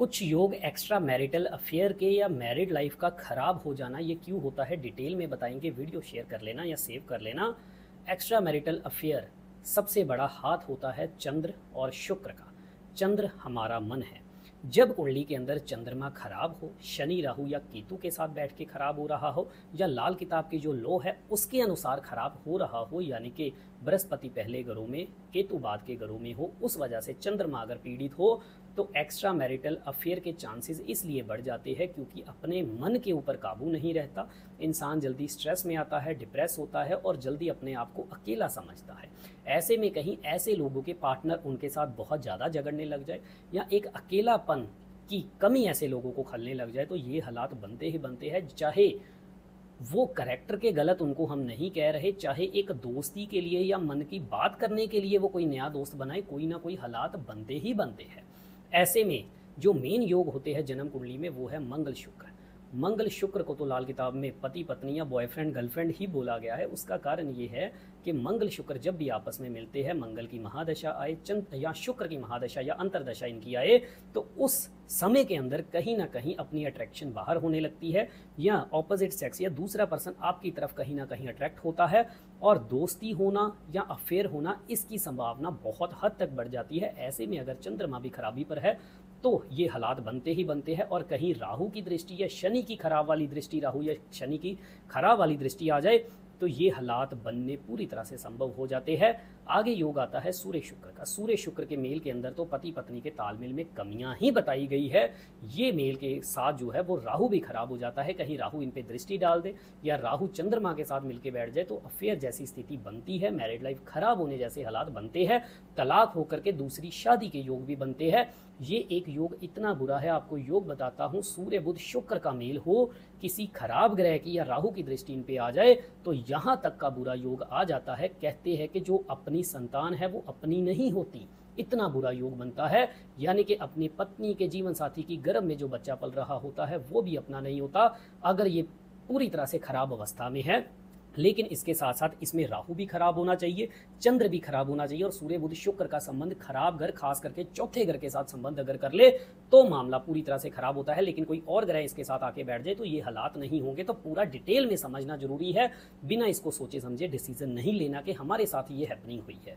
कुछ योग extra marital affair के या मैरिड लाइफ का खराब हो जाना ये क्यों होता है, डिटेल में बताएंगे। वीडियो शेयर कर लेना या सेव कर लेना। एक्स्ट्रा मैरिटल अफेयर सबसे बड़ा हाथ होता है चंद्र और शुक्र का। चंद्र हमारा मन है। जब कुंडली के अंदर चंद्रमा खराब हो, शनि राहु या केतु के साथ बैठ के खराब हो रहा हो, या लाल किताब की जो लॉ है उसके अनुसार खराब हो रहा हो, यानी कि बृहस्पति पहले घरों में केतु बाद के घरों में हो, उस वजह से चंद्रमा अगर पीड़ित हो तो एक्स्ट्रा मैरिटल अफेयर के चांसेस इसलिए बढ़ जाते हैं क्योंकि अपने मन के ऊपर काबू नहीं रहता। इंसान जल्दी स्ट्रेस में आता है, डिप्रेस होता है और जल्दी अपने आप को अकेला समझता है। ऐसे में कहीं ऐसे लोगों के पार्टनर उनके साथ बहुत ज़्यादा झगड़ने लग जाए या एक अकेलापन की कमी ऐसे लोगों को खलने लग जाए तो ये हालात बनते ही बनते हैं। चाहे वो करैक्टर के गलत उनको हम नहीं कह रहे, चाहे एक दोस्ती के लिए या मन की बात करने के लिए वो कोई नया दोस्त बनाए, कोई ना कोई हालात बनते ही बनते हैं। ऐसे में जो मेन योग होते हैं जन्म कुंडली में वो है मंगल शुक्र। मंगल शुक्र को तो लाल किताब में पति पत्नी या बॉयफ्रेंड गर्लफ्रेंड ही बोला गया है। उसका कारण ये है कि मंगल शुक्र जब भी आपस में मिलते हैं, मंगल की महादशा आए, चंद्र या शुक्र की महादशा या अंतरदशा इनकी आए, तो उस समय के अंदर कहीं ना कहीं अपनी अट्रैक्शन बाहर होने लगती है या ऑपोजिट सेक्स या दूसरा पर्सन आपकी तरफ कहीं ना कहीं अट्रैक्ट होता है और दोस्ती होना या अफेयर होना इसकी संभावना बहुत हद तक बढ़ जाती है। ऐसे में अगर चंद्रमा भी खराबी पर है तो ये हालात बनते ही बनते हैं। और कहीं राहु की दृष्टि या शनि की खराब वाली दृष्टि, राहु या शनि की खराब वाली दृष्टि आ जाए तो ये हालात बनने पूरी तरह से संभव हो जाते हैं। आगे योग आता है सूर्य शुक्र का। सूर्य शुक्र के मेल के अंदर तो पति पत्नी के तालमेल में कमियां ही बताई गई है। ये मेल के साथ जो है वो राहु भी खराब हो जाता है। कहीं राहु इन पे दृष्टि डाल दे या राहु चंद्रमा के साथ मिलकर बैठ जाए तो अफेयर जैसी स्थिति बनती है, मैरिड लाइफ खराब होने जैसे हालात बनते हैं, तलाक होकर के दूसरी शादी के योग भी बनते हैं। ये एक योग इतना बुरा है, आपको योग बताता हूँ। सूर्य बुध शुक्र का मेल हो, किसी खराब ग्रह की या राहु की दृष्टि इन पे आ जाए तो यहाँ तक का बुरा योग आ जाता है। कहते हैं कि जो अपनी संतान है वो अपनी नहीं होती, इतना बुरा योग बनता है। यानी कि अपनी पत्नी के जीवन साथी की गर्भ में जो बच्चा पल रहा होता है वो भी अपना नहीं होता, अगर ये पूरी तरह से खराब अवस्था में है। लेकिन इसके साथ साथ इसमें राहु भी खराब होना चाहिए, चंद्र भी खराब होना चाहिए और सूर्य बुध शुक्र का संबंध खराब घर, खास करके चौथे घर के साथ संबंध अगर कर ले तो मामला पूरी तरह से खराब होता है। लेकिन कोई और ग्रह इसके साथ आके बैठ जाए तो ये हालात नहीं होंगे। तो पूरा डिटेल में समझना जरूरी है, बिना इसको सोचे समझे डिसीजन नहीं लेना कि हमारे साथ ये हैपनिंग हुई है।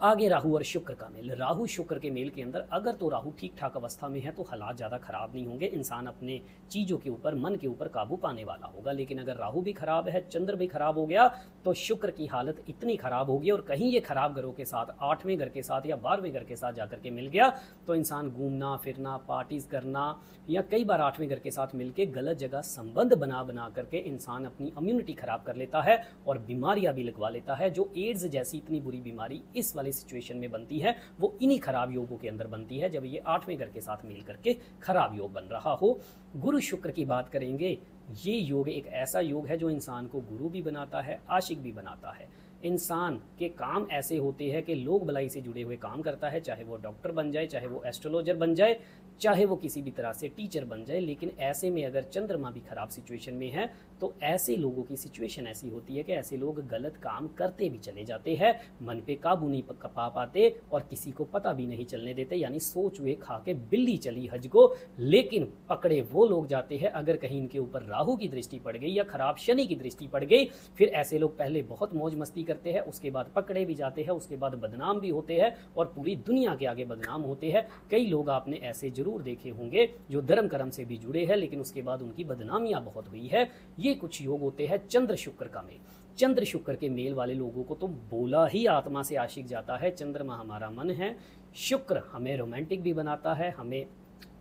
आगे राहु और शुक्र का मेल। राहु शुक्र के मेल के अंदर अगर तो राहु ठीक ठाक अवस्था में है तो हालात ज़्यादा खराब नहीं होंगे, इंसान अपने चीज़ों के ऊपर, मन के ऊपर काबू पाने वाला होगा। लेकिन अगर राहु भी खराब है, चंद्र भी खराब हो गया तो शुक्र की हालत इतनी खराब होगी और कहीं ये खराब घरों के साथ, 8वें घर के साथ या 12वें घर के साथ जाकर के मिल गया तो इंसान घूमना फिरना, पार्टीज करना या कई बार 8वें घर के साथ मिलकर गलत जगह संबंध बना करके इंसान अपनी इम्यूनिटी खराब कर लेता है और बीमारियां भी लगवा लेता है। जो एड्स जैसी इतनी बुरी बीमारी इस वाले सिचुएशन में बनती है वो इन्हीं खराब योगों के अंदर बनती है, जब ये 8वें घर के साथ मिल करके खराब योग बन रहा हो। गुरु शुक्र की बात करेंगे। ये योग एक ऐसा योग है जो इंसान को गुरु भी बनाता है, आशिक भी बनाता है। इंसान के काम ऐसे होते हैं कि लोग भलाई से जुड़े हुए काम करता है, चाहे वो डॉक्टर बन जाए, चाहे वो एस्ट्रोलॉजर बन जाए, चाहे वो किसी भी तरह से टीचर बन जाए। लेकिन ऐसे में अगर चंद्रमा भी खराब सिचुएशन में है तो ऐसे लोगों की सिचुएशन ऐसी होती है कि ऐसे लोग गलत काम करते भी चले जाते हैं, मन पे काबू नहीं पा पाते और किसी को पता भी नहीं चलने देते। यानी सोच हुए खा के बिल्ली चली हज को, लेकिन पकड़े वो लोग जाते हैं अगर कहीं इनके ऊपर राहु की दृष्टि पड़ गई या खराब शनि की दृष्टि पड़ गई। फिर ऐसे लोग पहले बहुत मौज मस्ती करते हैं, उसके बाद पकड़े भी जाते हैं, उसके बाद बदनाम भी होते हैं और पूरी दुनिया के आगे बदनाम होते हैं। कई लोग आपने ऐसे जरूर देखे होंगे जो धर्म कर्म से भी जुड़े हैं लेकिन उसके बाद उनकी बदनामियां बहुत हुई है। ये कुछ योग होते हैं चंद्र शुक्र का मेल। चंद्र शुक्र के मेल वाले लोगों को तो बोला ही आत्मा से आशिक जाता है। चंद्रमा हमारा मन है, शुक्र हमें रोमांटिक भी बनाता है, हमें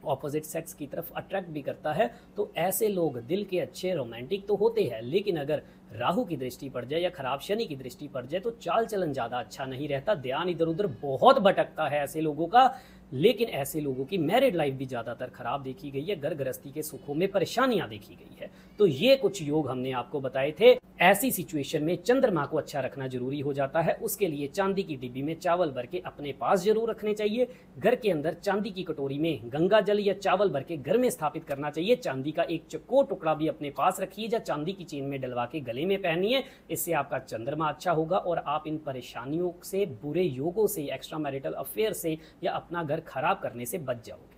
ऑपोजिट सेक्स की तरफ अट्रैक्ट भी करता है। तो ऐसे लोग दिल के अच्छे रोमांटिक तो होते हैं, लेकिन अगर राहु की दृष्टि पड़ जाए या खराब शनि की दृष्टि पड़ जाए तो चाल चलन ज़्यादा अच्छा नहीं रहता, ध्यान इधर उधर बहुत भटकता है ऐसे लोगों का। लेकिन ऐसे लोगों की मैरिड लाइफ भी ज़्यादातर खराब देखी गई है, घर गृहस्थी के सुखों में परेशानियां देखी गई है। तो ये कुछ योग हमने आपको बताए थे। ऐसी सिचुएशन में चंद्रमा को अच्छा रखना जरूरी हो जाता है। उसके लिए चांदी की डिब्बी में चावल भर के अपने पास जरूर रखने चाहिए। घर के अंदर चांदी की कटोरी में गंगा जल या चावल भर के घर में स्थापित करना चाहिए। चांदी का एक चौकोर टुकड़ा भी अपने पास रखिए या चांदी की चेन में डलवा के गले में पहनिए। इससे आपका चंद्रमा अच्छा होगा और आप इन परेशानियों से, बुरे योगों से, एक्स्ट्रा मैरिटल अफेयर से या अपना घर खराब करने से बच जाओगे।